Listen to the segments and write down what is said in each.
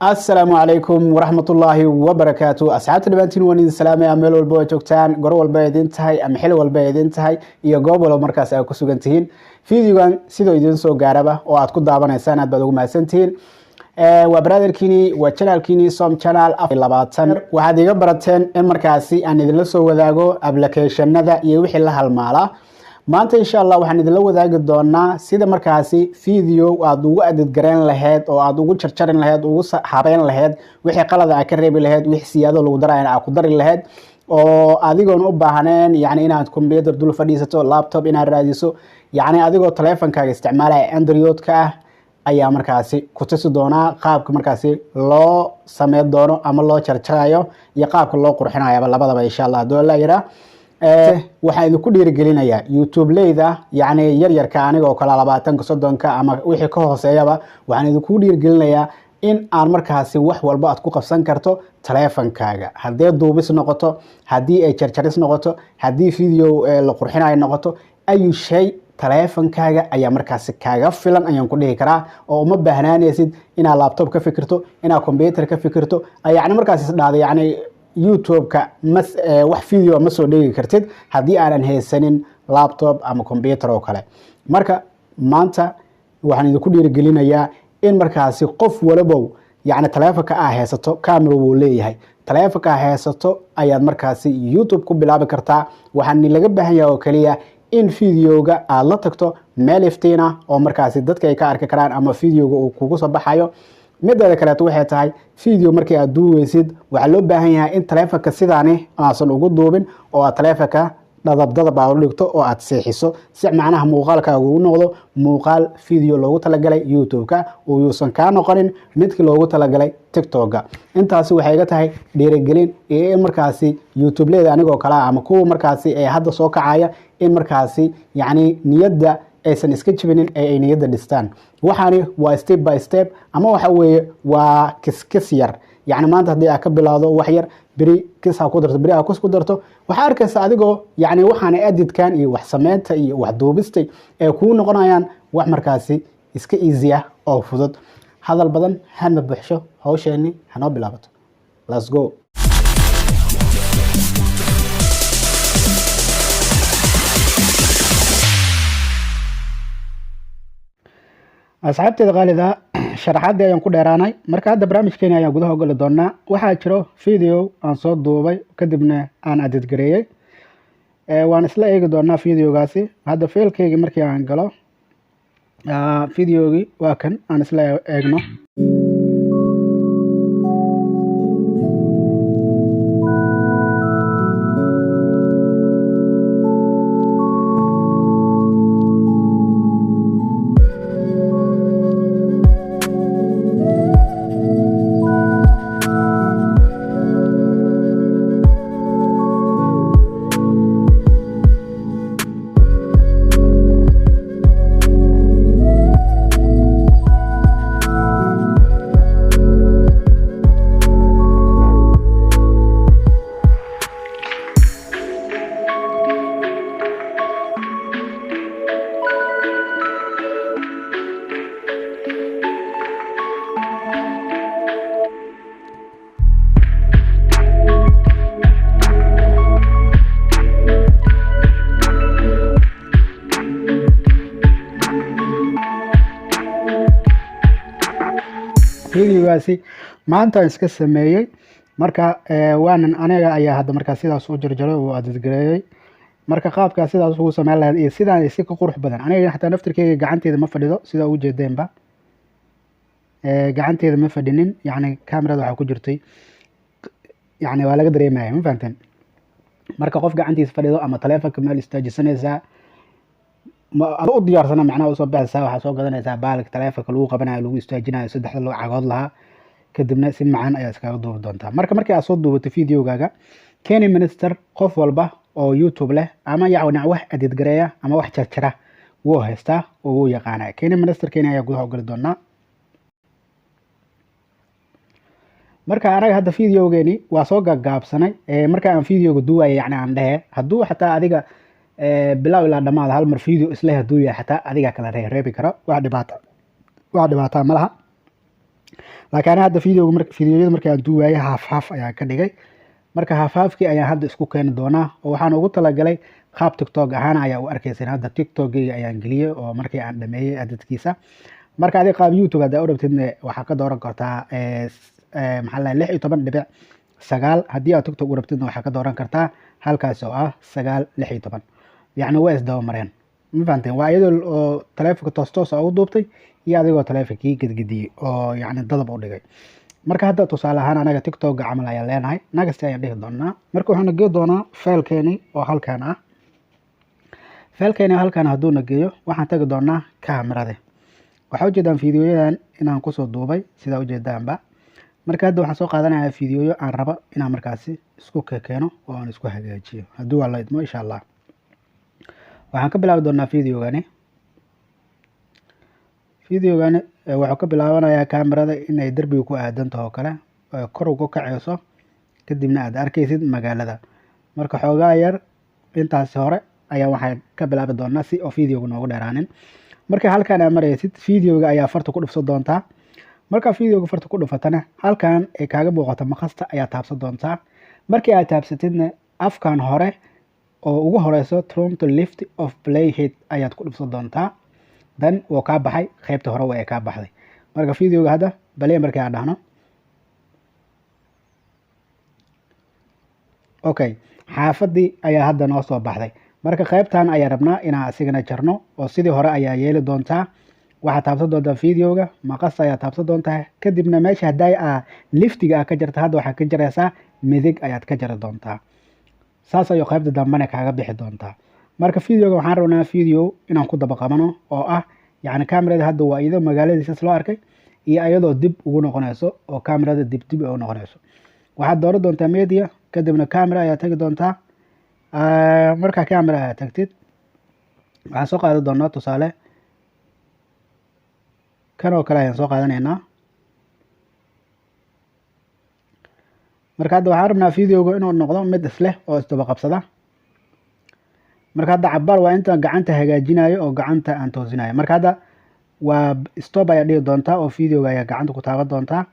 السلام عليكم ورحمة الله وبركاته أصحاب البنتين ونيد السلام يا ميل والبو جوجتان قرو والبا idin tahay ama xil walba idin tahay iyo goob walba markaas ay ku sugan tihiin fiidiyogan sidoo idin soo gaaraba oo aad ku daawanaysaan aad baad ugu mahadsantihiin waa brotherkini waa channelkini som channel 20 waxaad iga barateen in markaasi aan idin la soo wadaago applicationada iyo wixii la halmaala maanta insha Allah waxaan idin la wadaagi doonaa sida markaasi video aad ugu edit gareyn lahayd oo aad ugu jarjarin lahayd ugu habeyn lahayd wixii qalad ah ka reebi lahayd wixii siyaado lagu daraayo aad ku dari lahayd oo adigoon u baahneen yani inaad computer dul fadhiisato laptop inaad raadiso yani adigoo teleefankaaga isticmaalaya Android-ka ayaa markaasi ku tusi doonaa qaabka markaasi loo sameeyo doono ama loo jarjarayo iyo qaabka loo qurxinayo labadaba insha Allah doo la yira waxaan idinku dhiirigelinayaa YouTube leyda yani yaryarka anigoo kala 20 soddonka ama wixii ka hooseeyaba waxaan idinku dhiirigelinayaa in aan markaasi wax walba aad ku qabsan karto teleefankaaga haddii duubis noqoto haddii ay jarjaris noqoto haddii video la qurxinayo noqoto ayu shay teleefankaaga ayaa markaasi kaaga filan ayaan ku dhihi karaa oo uma baahnaanaysid inaad laptop ka fikirto inaad computer ka fikirto yani markaasi isdhaado yani YouTube-ka wax video ma soo dhigi kartid haddii aanan haysanin laptop ama computer oo kale marka maanta waxaan idinku dhiirigelinayaa in markaasi qof walba yani teleefanka aad haysato camera uu leeyahay teleefanka aad haysato ayaad markaasi YouTube ku bilaabi kartaa waxaan laga baahan yahay oo kaliya in videoga aad la tagto meel iftiina oo markaasi dadka ay ka arki karaan ama videoga uu kugu soo baxayo midda kale waxay tahay video markii aad duuwaysid waxa loo baahan yahay in teleefanka sidaani aansan ugu duubin oo aad teleefanka dadabdada baa u dhigto oo aad seexiso si macnaha muuqaalkaagu u noqdo muuqaal video loogu talagalay YouTube-ka oo uusan ka noqonin midkii loogu talagalay TikTok-ga intaasi waxay iga tahay dhiirigelin ee markaasi YouTube leeda anigoo kala ama kuwa markaasi ee hadda soo kacaya in markaasi yani niyadda aysan iska jibinin ay niyadda dhistaan waxaani waa step by step ama waxa weeye waa kis yar yani maanta hadii aad ka bilaawdo wax yar bari kis ha ku darto bari ha ku darto waxa arkaysa adigoo yani waxaan editkan iyo wax sameynta iyo wax duubistay ee ku noqonayaan wax markaasi iska easy ah oo fudud hadal badan hana buuxsho hawsheeni hano bilaabato let's go asxaabteeda qaalida sharaxaadii ayaan ku dheeraanay marka hadda barnaamijkeena ayaan gudaha gali doonaa waxaa jiro video aan soo duubay kadibna aan edit gareeyay waan isla eegi doonaa videogaasi hadda failkeyga markii aan galo videogii waa kan aan isla eegno videogaasi maanta iska sameeyay marka waanan aniga ayaa hadda marka sidaas u jarjaray oo edit gareeyay marka qaabka sidaas ugu sameeyay lahayd iyo sidaan si ka qurux badan aniga xataa naftirkeyga gacanteeda ma fadhido sida u jeedeenba gacanteeda ma fadhinin yani kamerada waxa ku jirtay yani waa laga dareemayaa ma fahanteen marka qof gacantiisa fadhido ama teleefanka meel istaajisanaysa ma u diyaarsana macnaha u soo baxaysa waxa soo gadanaysa baalka teleefanka lagu qabanayo lagu istaajinayo saddexda loo cagood lahaa kadibna si macaan ayaa iskaga duubi doontaa markii aad soo duubato videogaaga Kenny Minister qof walba oo YouTube leh ama yacni wax edit gareeya ama wax jarjara wuu haystaa oo wuu yaqaanaa Kenny Minister ayaa gudaha u gali doonaa marka anaga hadda videogeeni waa soo gaabsanay marka aan videoga duubay yani aan dhahe haduu xataa adiga bilaw ilaa dhamaad hal mar video isla haduu yahay xataa adiga kala reebi karo wax dhibaato malaha laakiin hadda fiidiyoyada markii aan duubayay haaf ayaan ka dhigay. marka haafkii ayaan hadda isku keeni doonaa oo waxaan ugu talagalay qaab TikTok ahaan ayaa u arkaysan. hadda TikTok-gayga ayaan geliyay oo markii aan dhameeyay adadkiisa. marka adiga qaab YouTube hadda u rabtidna waxaa ka dooran kartaa maxaa la 16.9 haddii aad TikTok u rabtidna waxaa ka dooran kartaa halkaas oo ah 9.16 yacni waa isdaba mareen. ma fahanteen? waa iyadoo oo taleefanka toos ugu duubtay iyo adigoo taleefankii gedgediyey oo yacni dadab u dhigay. marka hadda tusaale ahaan anaga TikTok-ga camal ayaan leenahay. nagasti ayaan dhihi doonaa. marka waxaan geeyo doonaa faylkeeni oo halkaan ah. faylkeeni halkaan hadduu na geeyo waxaan tagi doonaa kaamirada. waxaa ujeedaan fiidiyoyadan inaan kusoo duubay sidaa ujeedaanba. marka hadda waxaan soo qaadanayaa fiidiyoyo aan rabo inaan markaasi isku keeno oo aan isku hagaajiyo haddii waa la idmo insha allah. waxaan ka bilaabi doonaa fiidiyogani wuxuu ka bilaabanayaa kaamirada inay derbiga ku aadan taho kale kor ugu kacayso kadibna aad arkaysid magaalada. marka xoogaa yar intaasi hore ayaa waxaan ka bilaabi doonaa si oo fiidiyowga noogu dheeraanin. marka halkaan aad maraysid fiidiyowga ayaa farta ku dhufsan doontaa. marka fiidiyowga farta ku dhufatana halkaan ay kaaga muuqato maqasta ayaa taabsan doontaa. markii aad taabsatidna afkaan hore oo ugu horeyso trim to lift of playhead ayaad ku dhufsan doontaa. dan wuu kaa baxay qaybta hore waa kaa baxday. marka fiidiyowga hadda balay markii aan dhahno okay xaafadii ayaa hadda noo soo baxday. marka qaybtan ayaa rabnaa inaan asigana jarno oo sidii hore ayaa yeeli doontaa. waxaad taabsan doontaa fiidiyowga maqas ayaa taabsan doontaa kadibna meesha hadday liftiga ka jarta hadda waxaad ka jaraysaa midig ayaad ka jari doontaa. saas ayuu qaybta dambena kaaga bixi doontaa. marka fiidiyowga waxaan rabnaa fiidiyow inaan ku daba qabano oo ah yacni kaamirada hadda waa iyadoo magaaladiisas loo arkay iyo iyadoo dib ugu noqonayso oo kaamirada dib u noqonayso. waxaad dooran doontaa media kadibna kaamira ayaa tagi doontaa. markaa kaamira ayaa tagtid waxaan soo qaadan doonaa tusaale kan oo kale ayaan soo qaadanaynaa. marka hadda waxaan rabnaa fiidiyowga inuu noqdo mid isleh oo isdaba qabsada. marka hadda cabaar waa inta gacanta hagaajinayo oo gacanta aan toosinayo. marka hadda waa stop ayaa dhihi doontaa oo fiidiyowga ayaa gacanta ku taaban doontaa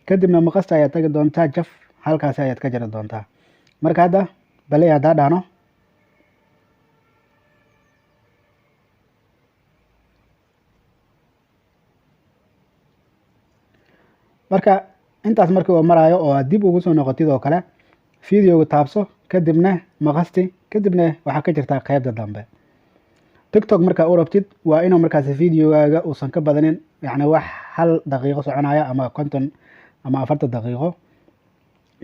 kadibna maqasta ayaa tagi doontaa jaf halkaasi ayaad ka jari doontaa. marka hadda balay haddaa dhahno marka intaas markii uu maraayo oo aad dib ugu soo noqotid oo kale fiidiyowga taabso kadibna maqasti kadibna waxaa ka jirtaa qaybta dambe. TikTok markaa u rabtid waa inuu markaasi fiidiyowgaaga uusan ka badanin yacni wax 1 daqiiqo soconaya ama 50 ama 40 daqiiqo.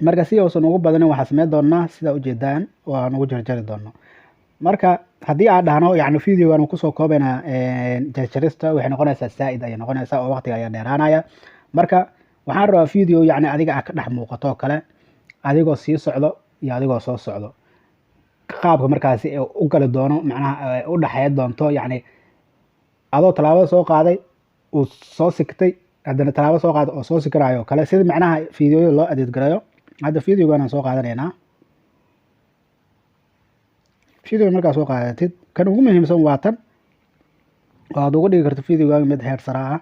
marka si uusan ugu badanin waxaa sameyn doonaa sida ujeedaan oo aan ugu jarjari doono. marka haddii aan dhahno yacni fiidiyowgan kusoo koobaynaa jarjarista waxay noqonaysaa saa'id ayay noqonaysaa oo waqtiga ayaa dheeraanaya. marka waxaan rabaa fiidiyow yacni adiga ka dhex muuqato oo kale adigoo sii socdo iyo adigoo soo socdo. qaabka markaasi u kala doono macnaha u dhaxeyn doonto yacni adoo talaabo soo qaaday uu soo sigtay haddana talaabo soo qaaday oo soo sikanayo kale sida macnaha fiidiyoyada loo adeegarayo. hadda fiidiyowgan aan soo qaadanaynaa. fiidiyowga markaa soo qaadatid kan ugu muhiimsan waa tan oo aad ugu dhigi karto fiidiyowgaaga mid heer sare ah.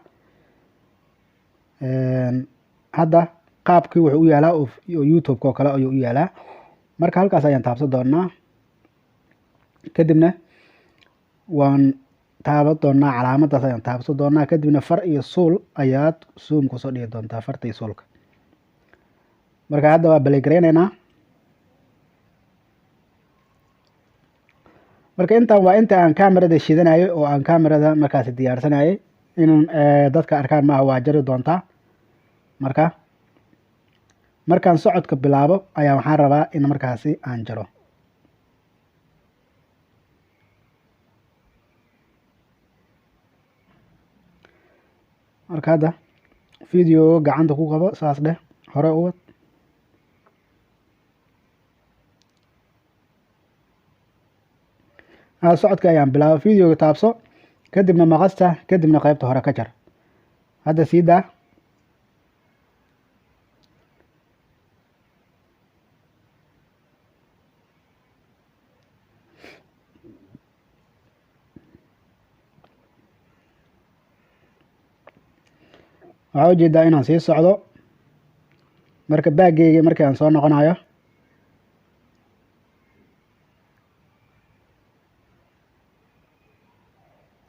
hadda qaabkii wuxuu u yaalaa oo YouTube oo kale ayuu u yaalaa. marka halkaas ayaan taabsan doonaa kadibna waan taaban doonaa calaamadaas ayaan taabsan doonaa kadibna far iyo suul ayaad zoom kusoo dhigi doontaa farta iyo suulka. marka hadda waa balay gareynaynaa. marka intaan waa inta aan kaamirada shidanayay oo aan kaamirada markaasi diyaarsanayay inaan dadka arkaan maaha waa jari doontaa. markaan socodka bilaabo ayaa waxaan rabaa in markaasi aan jaro. marka hadda fiidiyowga gacanta ku qabo saas dheh hore u wad. socodka ayaan bilaabo fiidiyowga taabso kadibna maqasta kadibna qaybta hore ka jar. hadda sii daa. waxaa ujeedaa inaan sii socdo marka baaggeygii markii aan soo noqonayo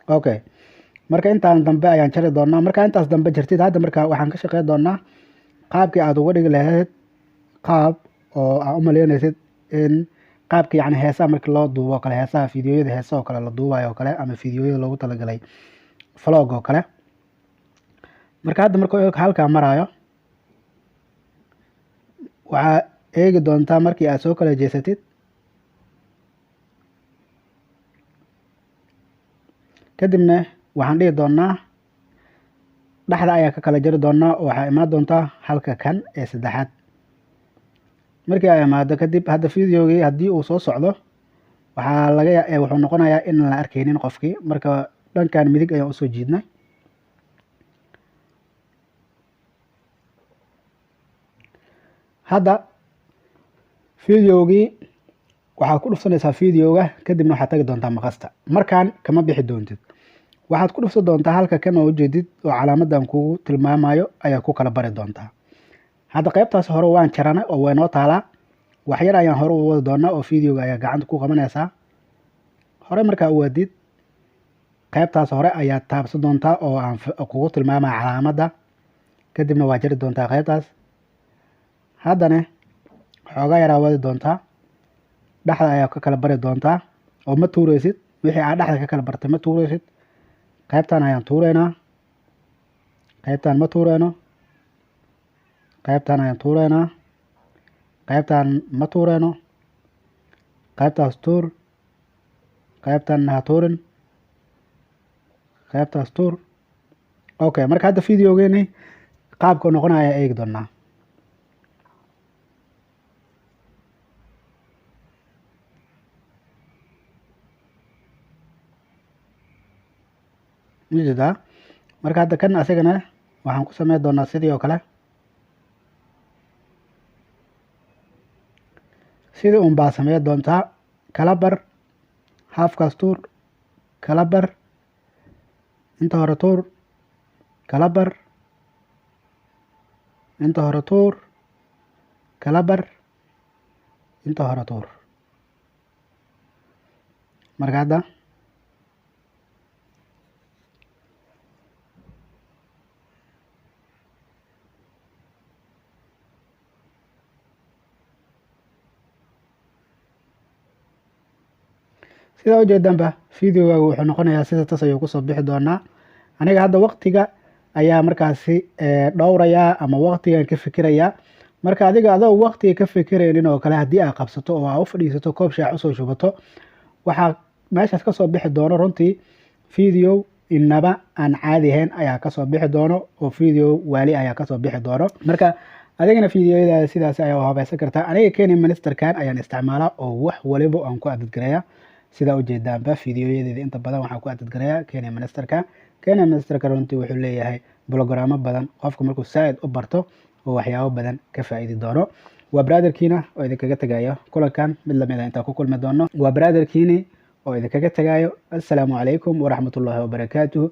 okay marka intaan dambe ayaan jari doonaa. Marka intaas dambe jirtid hadda marka waxaan ka shaqeyn doonaa qaabkii aad uga dhigi lahayd qaab oo aad u maleynaysid in qaabkii yacni heesaha markii loo duubo oo kale, heesaha fiidiyoyada heesaha oo kale la duubayo oo kale, ama fiidiyoyada loogu talagalay vlog oo kale. marka hadda marka halkaa marayo waxaa eegi doontaa markii aad soo kala jeesatid kadibna waxaan dhihi doonaa dhexda ayaa ka kala jari doonaa oo waxaa imaan doontaa halka kan ee saddexaad. markii ay imaado kadib hadda fiidiyogii haddii uu soo socdo waxaa wuxuu noqonayaa in la arkaynin qofkii. marka dhankan midig ayaan usoo jiidnay. hadda fiidiyogii waxaad ku dhufsanaysaa fiidiyoga kadibna waxaad tagi doontaa maqasta. markaan kama bixi doontid, waxaad ku dhufsan doontaa halka kan oo ujeedid oo calaamadan kugu tilmaamayo ayaa ku kala bari doontaa. hadda qaybtaas hore waan jaranay oo way noo taalaa. waxyar ayaan hore u wadi doonaa oo fiidiyoga ayaa gacanta ku qabanaysaa. hore markaa u wadid qaybtaas hore ayaad taabsan doontaa oo aan kugu tilmaamaya calaamadda, kadibna waa jari doontaa qaybtaas. haddana xoogaa yaraa wadi doontaa, dhexda ayaa ka kala bari doontaa oo ma tuuraysid. wixii aad dhexda ka kala bartay ma tuuraysid. qaybtan ayaan tuureynaa, qaybtan ma tuureyno, qaybtan ayaan tuureynaa, qaybtan ma tuureyno, qaybtaas tuur, qaybtan ha tuurin, qaybtaas tuur. okay marka hadda fiidiyogeeni qaabka noqonaya ayaa eegi doonaa. ujeedaa marka hadda kan asagana waxaan ku sameyn doonaa sidii oo kale, sidii un baa sameyn doontaa. kala bar, halfkaas tuur, kala bar, inta hore tuur, kala bar, inta hore tuur, kala bar, inta hore tuur. marka hadda sidaa ujeedaanba fiidiyogaagu wuxuu noqonayaa sida tas ayuu kusoo bixi doonaa. aniga hadda waqtiga ayaa markaasi dhowrayaa ama waqtigan ka fikirayaa. marka adiga adoo waqtiga ka fikiraynin oo kale haddii aad qabsato oo aad u fadhiisato koob shaac usoo shubato, waxaa meeshaas kasoo bixi doono runtii fiidiyo inaba aan caadi ahayn ayaa kasoo bixi doono oo fiidiyo waali ayaa kasoo bixi doono. marka adigana fiidiyoyada sidaas ayaa u habaysan kartaa. aniga Kenya Ministerkan ayaan isticmaalaa oo wax waliba aan ku adadgareeyaa. sidaa ujeedaanba fiidiyoyadeeda inta badan waxaan ku adadgareeyaa Kenya Ministerka. Kenya Ministerka runtii wuxuu leeyahay bolograamo badan, qofka markuu saaid u barto oo waxyaabo badan ka faa'iidi doono. waa brotherkiina oo idinkaga tagayo kulankan mid lamid ah intaan ku kulmi doono. waa brotherkiini oo idinkaga tagayo. assalaamu calaykum waraxmatullaahi wabarakaatuhu.